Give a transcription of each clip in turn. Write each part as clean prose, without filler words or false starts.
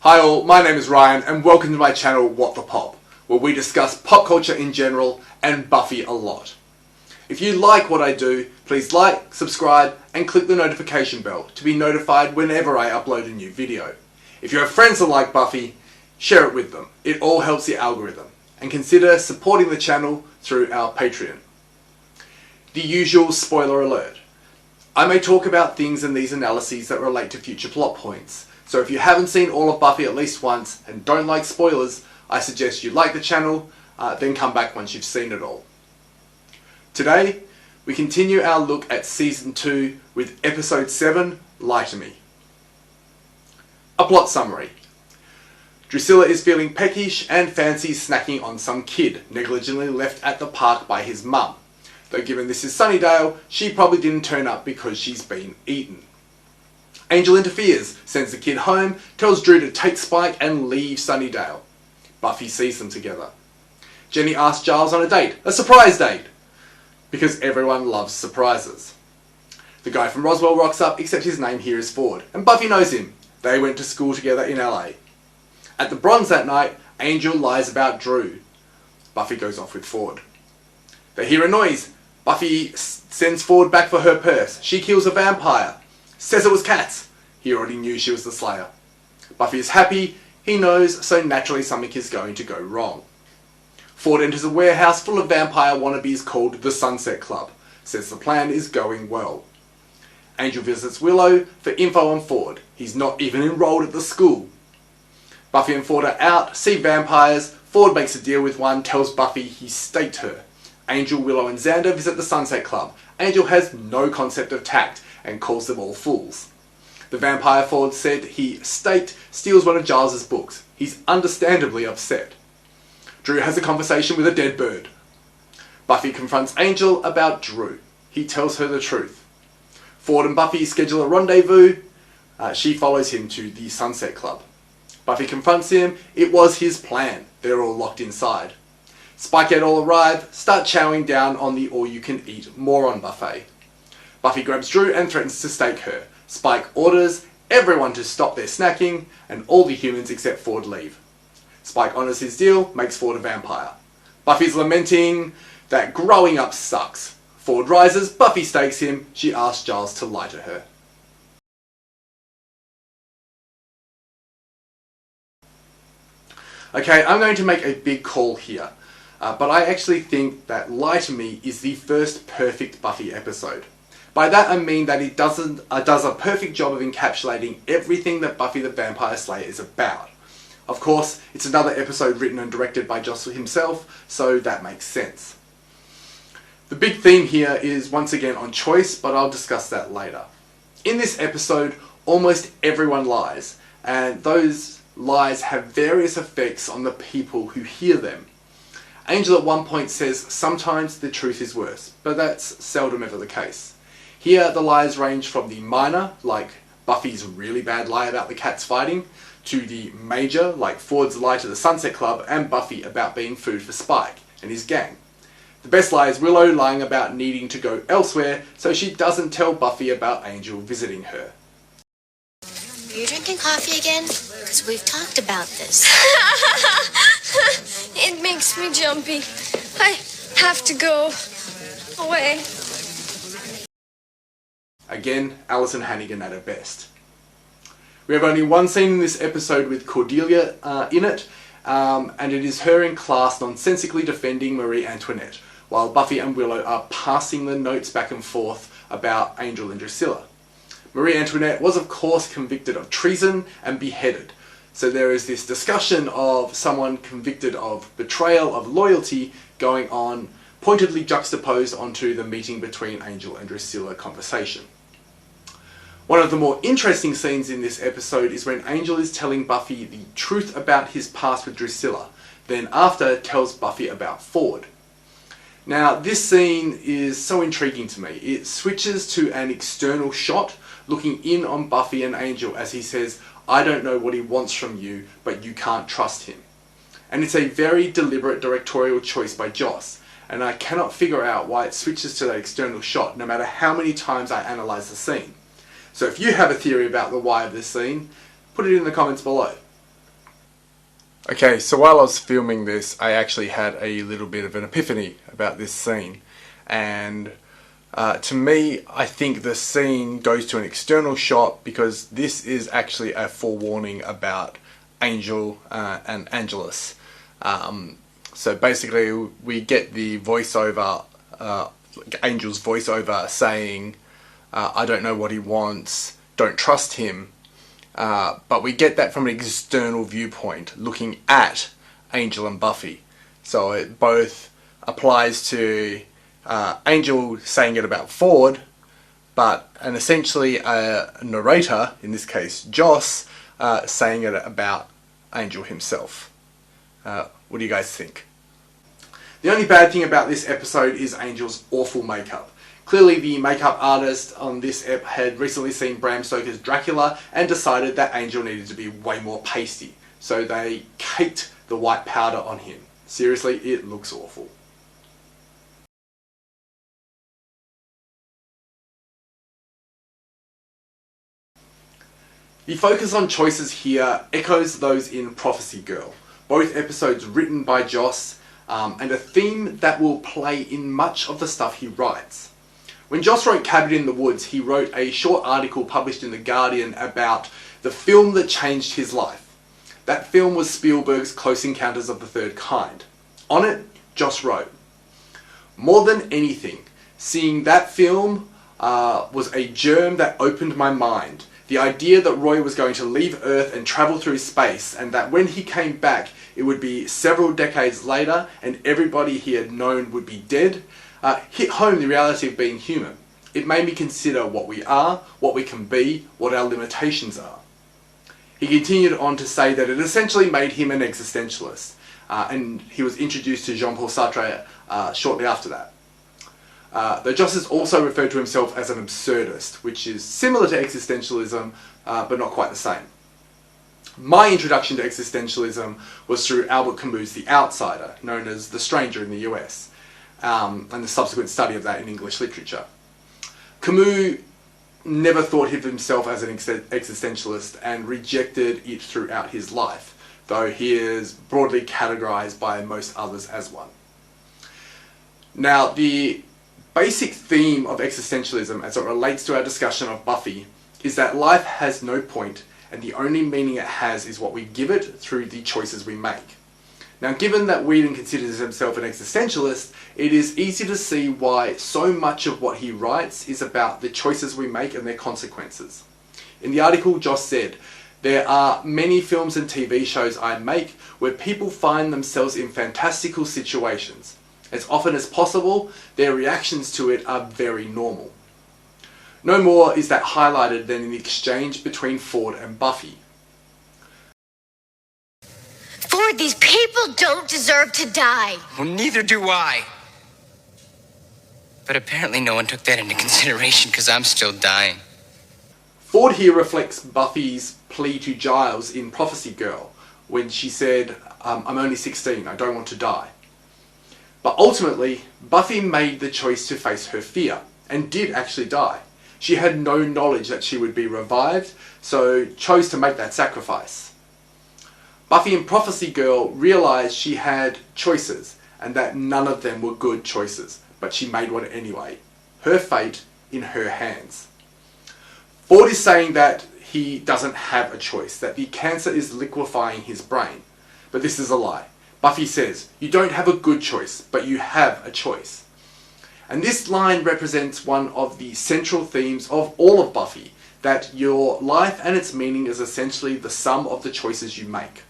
Hi all, my name is Ryan and welcome to my channel What the Pop, where we discuss pop culture in general and Buffy a lot. If you like what I do, please like, subscribe and click the notification bell to be notified whenever I upload a new video. If you have friends that like Buffy, share it with them. It all helps the algorithm. And consider supporting the channel through our Patreon. The usual spoiler alert. I may talk about things in these analyses that relate to future plot points. So if you haven't seen all of Buffy at least once and don't like spoilers, I suggest you like the channel, then come back once you've seen it all. Today, we continue our look at Season 2 with Episode 7, Lie to Me. A plot summary. Drusilla is feeling peckish and fancies snacking on some kid negligently left at the park by his mum. Though given this is Sunnydale, she probably didn't turn up because she's been eaten. Angel interferes, sends the kid home, tells Drew to take Spike and leave Sunnydale. Buffy sees them together. Jenny asks Giles on a date, a surprise date, because everyone loves surprises. The guy from Roswell rocks up, except his name here is Ford, and Buffy knows him. They went to school together in LA. At the Bronze that night, Angel lies about Drew. Buffy goes off with Ford. They hear a noise. Buffy sends Ford back for her purse. She kills a vampire. Says it was cats. He already knew she was the Slayer. Buffy is happy. He knows, so naturally something is going to go wrong. Ford enters a warehouse full of vampire wannabes called the Sunset Club. Says the plan is going well. Angel visits Willow for info on Ford. He's not even enrolled at the school. Buffy and Ford are out, see vampires. Ford makes a deal with one, tells Buffy he staked her. Angel, Willow and Xander visit the Sunset Club. Angel has no concept of tact and calls them all fools. The vampire Ford said he staked steals one of Giles' books. He's understandably upset. Drew has a conversation with a dead bird. Buffy confronts Angel about Drew. He tells her the truth. Ford and Buffy schedule a rendezvous. She follows him to the Sunset Club. Buffy confronts him. It was his plan. They're all locked inside. Spike and all arrive, start chowing down on the all-you-can-eat moron buffet. Buffy grabs Drew and threatens to stake her. Spike orders everyone to stop their snacking, and all the humans except Ford leave. Spike honours his deal, makes Ford a vampire. Buffy's lamenting that growing up sucks. Ford rises, Buffy stakes him, she asks Giles to lie to her. Okay, I'm going to make a big call here, but I actually think that Lie to Me is the first perfect Buffy episode. By that I mean that it does a perfect job of encapsulating everything that Buffy the Vampire Slayer is about. Of course, it's another episode written and directed by Joss himself, so that makes sense. The big theme here is once again on choice, but I'll discuss that later. In this episode, almost everyone lies, and those lies have various effects on the people who hear them. Angel at one point says sometimes the truth is worse, but that's seldom ever the case. Here the lies range from the minor, like Buffy's really bad lie about the cats fighting, to the major, like Ford's lie to the Sunset Club and Buffy about being food for Spike and his gang. The best lie is Willow lying about needing to go elsewhere so she doesn't tell Buffy about Angel visiting her. Are you drinking coffee again? Because we've talked about this. It makes me jumpy. I have to go away. Again, Alison Hannigan at her best. We have only one scene in this episode with Cordelia in it, and it is her in class nonsensically defending Marie Antoinette, while Buffy and Willow are passing the notes back and forth about Angel and Drusilla. Marie Antoinette was of course convicted of treason and beheaded, so there is this discussion of someone convicted of betrayal of loyalty going on, pointedly juxtaposed onto the meeting between Angel and Drusilla conversation. One of the more interesting scenes in this episode is when Angel is telling Buffy the truth about his past with Drusilla, then after tells Buffy about Ford. Now this scene is so intriguing to me. It switches to an external shot looking in on Buffy and Angel as he says, "I don't know what he wants from you, but you can't trust him." And it's a very deliberate directorial choice by Joss, and I cannot figure out why it switches to that external shot no matter how many times I analyse the scene. So if you have a theory about the why of this scene, put it in the comments below. Okay, so while I was filming this, I actually had a little bit of an epiphany about this scene. And to me, I think the scene goes to an external shot because this is actually a forewarning about Angel and Angelus. So basically, we get the voiceover, Angel's voiceover saying, I don't know what he wants, don't trust him. But we get that from an external viewpoint, looking at Angel and Buffy. So it both applies to Angel saying it about Ford, and essentially a narrator, in this case Joss, saying it about Angel himself. What do you guys think? The only bad thing about this episode is Angel's awful makeup. Clearly the makeup artist on this ep had recently seen Bram Stoker's Dracula and decided that Angel needed to be way more pasty. So they caked the white powder on him. Seriously, it looks awful. The focus on choices here echoes those in Prophecy Girl, both episodes written by Joss, and a theme that will play in much of the stuff he writes. When Joss wrote Cabin in the Woods, he wrote a short article published in The Guardian about the film that changed his life. That film was Spielberg's Close Encounters of the Third Kind. On it, Joss wrote, "More than anything, seeing that film was a germ that opened my mind. The idea that Roy was going to leave Earth and travel through space, and that when he came back, it would be several decades later and everybody he had known would be dead, hit home the reality of being human. It made me consider what we are, what we can be, what our limitations are." He continued on to say that it essentially made him an existentialist, and he was introduced to Jean-Paul Sartre shortly after that. Though Joss has also referred to himself as an absurdist, which is similar to existentialism, but not quite the same. My introduction to existentialism was through Albert Camus' The Outsider, known as The Stranger in the US, and the subsequent study of that in English literature. Camus never thought of himself as an existentialist and rejected it throughout his life, though he is broadly categorized by most others as one. Now, the basic theme of existentialism as it relates to our discussion of Buffy is that life has no point and the only meaning it has is what we give it through the choices we make. Now, given that Whedon considers himself an existentialist, it is easy to see why so much of what he writes is about the choices we make and their consequences. In the article, Joss said, "There are many films and TV shows I make where people find themselves in fantastical situations. As often as possible, their reactions to it are very normal. No more is that highlighted than in the exchange between Ford and Buffy. Ford, these people don't deserve to die. Well, neither do I. But apparently no one took that into consideration because I'm still dying." Ford here reflects Buffy's plea to Giles in Prophecy Girl when she said, "I'm only 16, I don't want to die." But ultimately, Buffy made the choice to face her fear, and did actually die. She had no knowledge that she would be revived, so chose to make that sacrifice. Buffy in Prophecy Girl realized she had choices, and that none of them were good choices, but she made one anyway. Her fate in her hands. Ford is saying that he doesn't have a choice, that the cancer is liquefying his brain. But this is a lie. Buffy says, "You don't have a good choice, but you have a choice." And this line represents one of the central themes of all of Buffy, that your life and its meaning is essentially the sum of the choices you make.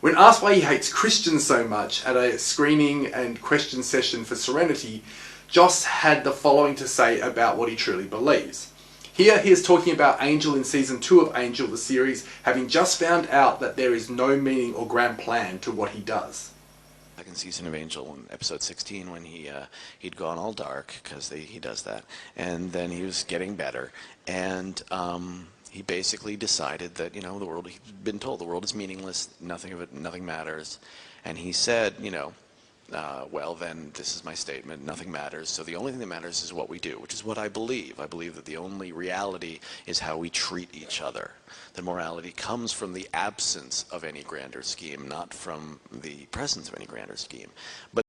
When asked why he hates Christians so much at a screening and question session for Serenity, Joss had the following to say about what he truly believes. Here he is talking about Angel in Season 2 of Angel, the series, having just found out that there is no meaning or grand plan to what he does. Second season of Angel in episode 16 when he'd gone all dark, because he does that, and then he was getting better, and he basically decided that, the world, he'd been told the world is meaningless, nothing matters, and he said, well, then this is my statement, nothing matters. So the only thing that matters is what we do, which is what I believe. I believe that the only reality is how we treat each other. That morality comes from the absence of any grander scheme, not from the presence of any grander scheme. But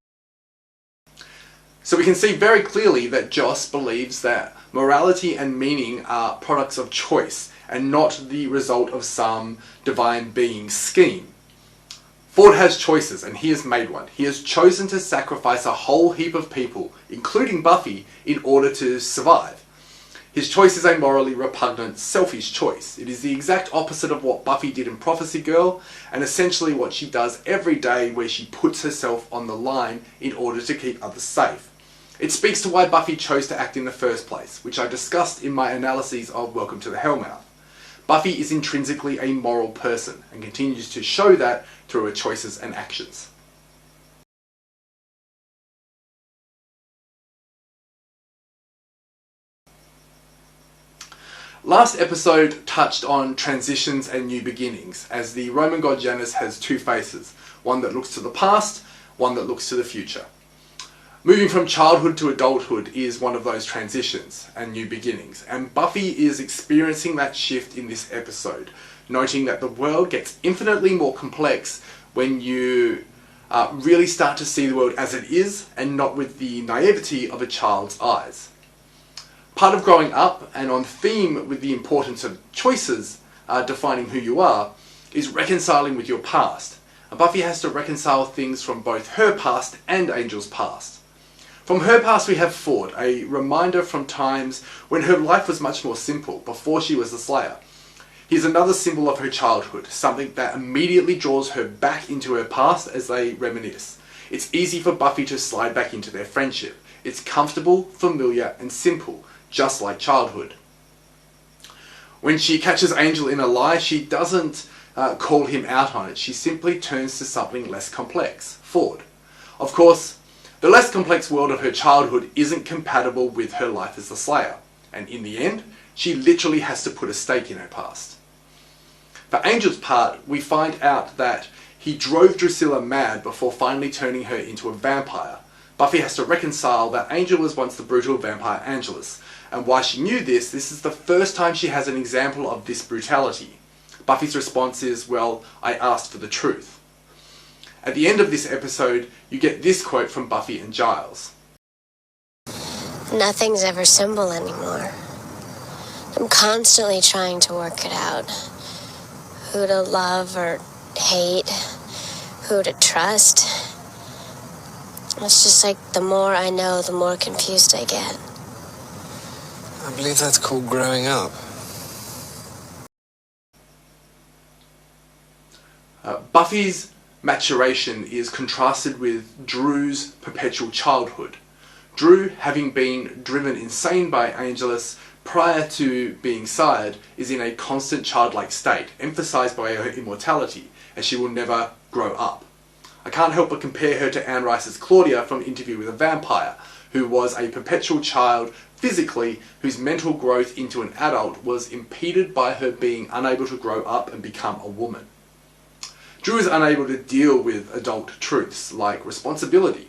so we can see very clearly that Joss believes that morality and meaning are products of choice and not the result of some divine being's scheme. Ford has choices, and he has made one. He has chosen to sacrifice a whole heap of people, including Buffy, in order to survive. His choice is a morally repugnant, selfish choice. It is the exact opposite of what Buffy did in Prophecy Girl, and essentially what she does every day, where she puts herself on the line in order to keep others safe. It speaks to why Buffy chose to act in the first place, which I discussed in my analyses of Welcome to the Hellmouth. Buffy is intrinsically a moral person, and continues to show that through her choices and actions. Last episode touched on transitions and new beginnings, as the Roman god Janus has two faces, one that looks to the past, one that looks to the future. Moving from childhood to adulthood is one of those transitions and new beginnings, and Buffy is experiencing that shift in this episode, noting that the world gets infinitely more complex when you really start to see the world as it is and not with the naivety of a child's eyes. Part of growing up, and on theme with the importance of choices defining who you are, is reconciling with your past. And Buffy has to reconcile things from both her past and Angel's past. From her past we have Ford, a reminder from times when her life was much more simple, before she was the Slayer. He's another symbol of her childhood, something that immediately draws her back into her past as they reminisce. It's easy for Buffy to slide back into their friendship. It's comfortable, familiar, and simple, just like childhood. When she catches Angel in a lie, she doesn't call him out on it. She simply turns to something less complex, Ford. Of course, the less complex world of her childhood isn't compatible with her life as the Slayer, and in the end, she literally has to put a stake in her past. For Angel's part, we find out that he drove Drusilla mad before finally turning her into a vampire. Buffy has to reconcile that Angel was once the brutal vampire Angelus, and while she knew this is the first time she has an example of this brutality. Buffy's response is, well, I asked for the truth. At the end of this episode, you get this quote from Buffy and Giles. Nothing's ever simple anymore. I'm constantly trying to work it out. Who to love or hate, who to trust. It's just like the more I know, the more confused I get. I believe that's called growing up. Buffy's maturation is contrasted with Drew's perpetual childhood. Drew, having been driven insane by Angelus prior to being sired, is in a constant childlike state, emphasized by her immortality, as she will never grow up. I can't help but compare her to Anne Rice's Claudia from Interview with a Vampire, who was a perpetual child physically, whose mental growth into an adult was impeded by her being unable to grow up and become a woman. Drew is unable to deal with adult truths, like responsibility.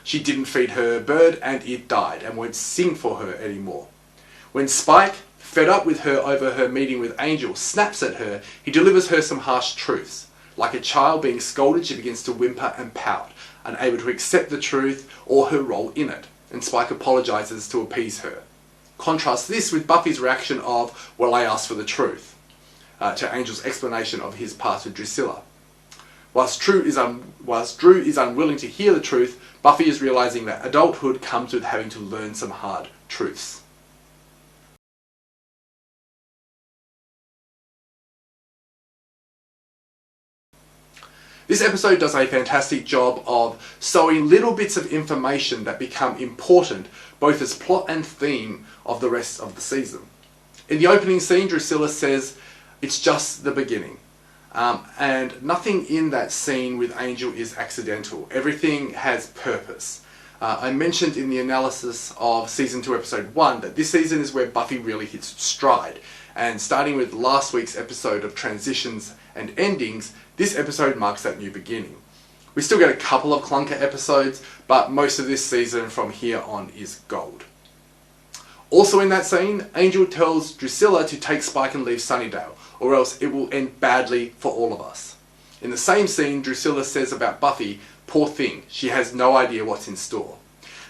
She didn't feed her bird and it died, and won't sing for her anymore. When Spike, fed up with her over her meeting with Angel, snaps at her, he delivers her some harsh truths. Like a child being scolded, she begins to whimper and pout, unable to accept the truth or her role in it, and Spike apologizes to appease her. Contrast this with Buffy's reaction of, well, I asked for the truth, to Angel's explanation of his past with Drusilla. Whilst Drew is unwilling to hear the truth, Buffy is realizing that adulthood comes with having to learn some hard truths. This episode does a fantastic job of sowing little bits of information that become important, both as plot and theme of the rest of the season. In the opening scene, Drusilla says, "It's just the beginning." And nothing in that scene with Angel is accidental. Everything has purpose. I mentioned in the analysis of Season 2, Episode 1, that this season is where Buffy really hits its stride. And starting with last week's episode of transitions and endings, this episode marks that new beginning. We still get a couple of clunker episodes, but most of this season from here on is gold. Also in that scene, Angel tells Drusilla to take Spike and leave Sunnydale, or else it will end badly for all of us. In the same scene, Drusilla says about Buffy, "Poor thing, she has no idea what's in store."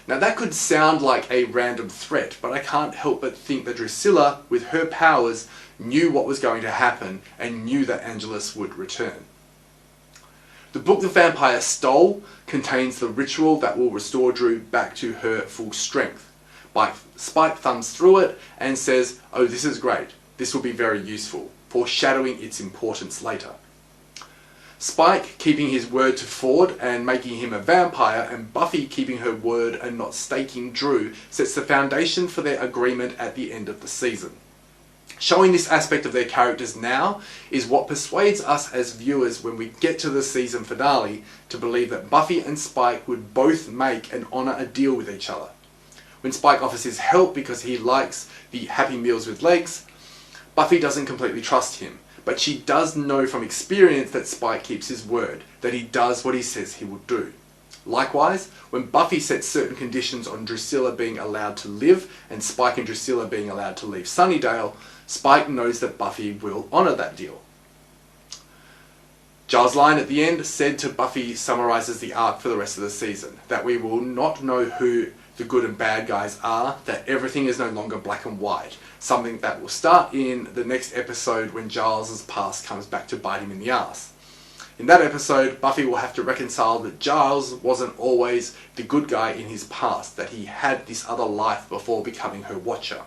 Now that could sound like a random threat, but I can't help but think that Drusilla, with her powers, knew what was going to happen and knew that Angelus would return. The book the vampire stole contains the ritual that will restore Drew back to her full strength. Spike thumbs through it and says, "Oh, this is great. This will be very useful," foreshadowing its importance later. Spike keeping his word to Ford and making him a vampire, and Buffy keeping her word and not staking Drew, sets the foundation for their agreement at the end of the season. Showing this aspect of their characters now is what persuades us as viewers when we get to the season finale to believe that Buffy and Spike would both make and honour a deal with each other. When Spike offers his help because he likes the Happy Meals with legs, Buffy doesn't completely trust him, but she does know from experience that Spike keeps his word, that he does what he says he will do. Likewise, when Buffy sets certain conditions on Drusilla being allowed to live and Spike and Drusilla being allowed to leave Sunnydale, Spike knows that Buffy will honour that deal. Giles' line at the end said to Buffy summarises the arc for the rest of the season, that we will not know who the good and bad guys are, that everything is no longer black and white, something that will start in the next episode when Giles' past comes back to bite him in the ass. In that episode, Buffy will have to reconcile that Giles wasn't always the good guy in his past, that he had this other life before becoming her watcher.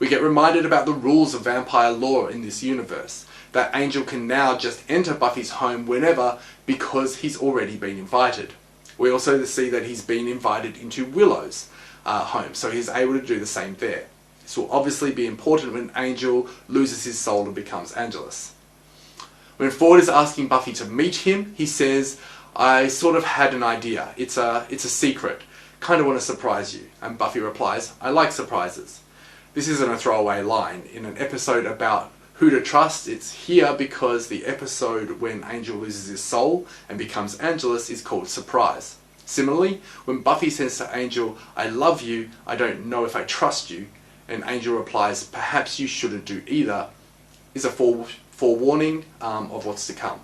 We get reminded about the rules of vampire law in this universe, that Angel can now just enter Buffy's home whenever because he's already been invited. We also see that he's been invited into Willow's home, so he's able to do the same there. This will obviously be important when Angel loses his soul and becomes Angelus. When Ford is asking Buffy to meet him, he says, "I sort of had an idea. It's a secret. Kind of want to surprise you." And Buffy replies, "I like surprises." This isn't a throwaway line. In an episode about who to trust, it's here because the episode when Angel loses his soul and becomes Angelus is called Surprise. Similarly, when Buffy says to Angel, "I love you, I don't know if I trust you," and Angel replies, "Perhaps you shouldn't do either," is a forewarning of what's to come.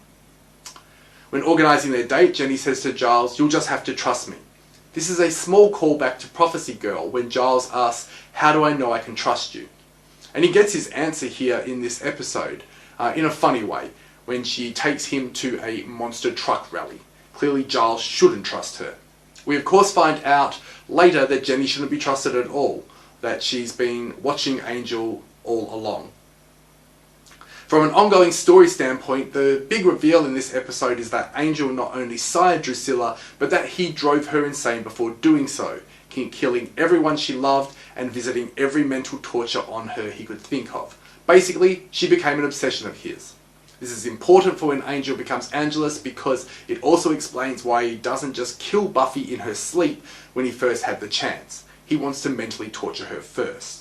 When organising their date, Jenny says to Giles, "You'll just have to trust me." This is a small callback to Prophecy Girl when Giles asks, "How do I know I can trust you?" And he gets his answer here in this episode, in a funny way, when she takes him to a monster truck rally. Clearly Giles shouldn't trust her. We of course find out later that Jenny shouldn't be trusted at all, that she's been watching Angel all along. From an ongoing story standpoint, the big reveal in this episode is that Angel not only sired Drusilla, but that he drove her insane before doing so, killing everyone she loved and visiting every mental torture on her he could think of. Basically, she became an obsession of his. This is important for when Angel becomes Angelus because it also explains why he doesn't just kill Buffy in her sleep when he first had the chance. He wants to mentally torture her first.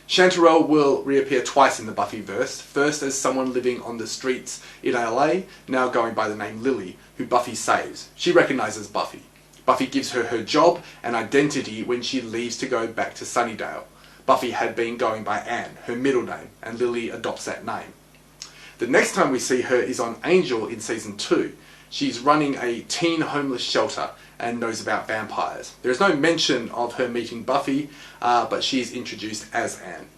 Chanterelle will reappear twice in the Buffyverse, first as someone living on the streets in LA, now going by the name Lily, who Buffy saves. She recognises Buffy. Buffy gives her her job and identity when she leaves to go back to Sunnydale. Buffy had been going by Anne, her middle name, and Lily adopts that name. The next time we see her is on Angel in Season 2. She's running a teen homeless shelter and knows about vampires. There is no mention of her meeting Buffy, but she is introduced as Anne.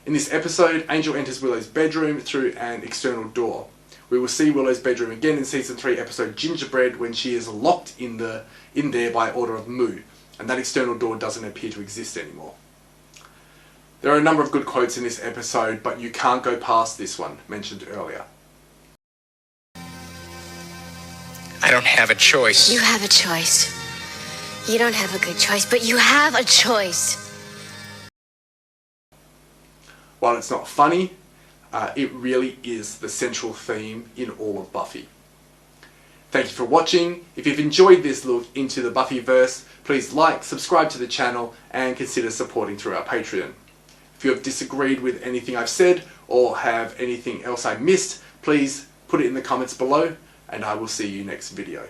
In this episode, Angel enters Willow's bedroom through an external door. We will see Willow's bedroom again in Season 3 episode Gingerbread when she is locked in there by order of Moo, and that external door doesn't appear to exist anymore. There are a number of good quotes in this episode, but you can't go past this one, mentioned earlier. I don't have a choice. You have a choice. You don't have a good choice, but you have a choice. While it's not funny, it really is the central theme in all of Buffy. Thank you for watching. If you've enjoyed this look into the Buffyverse, please like, subscribe to the channel, and consider supporting through our Patreon. If you have disagreed with anything I've said or have anything else I missed, please put it in the comments below, and I will see you next video.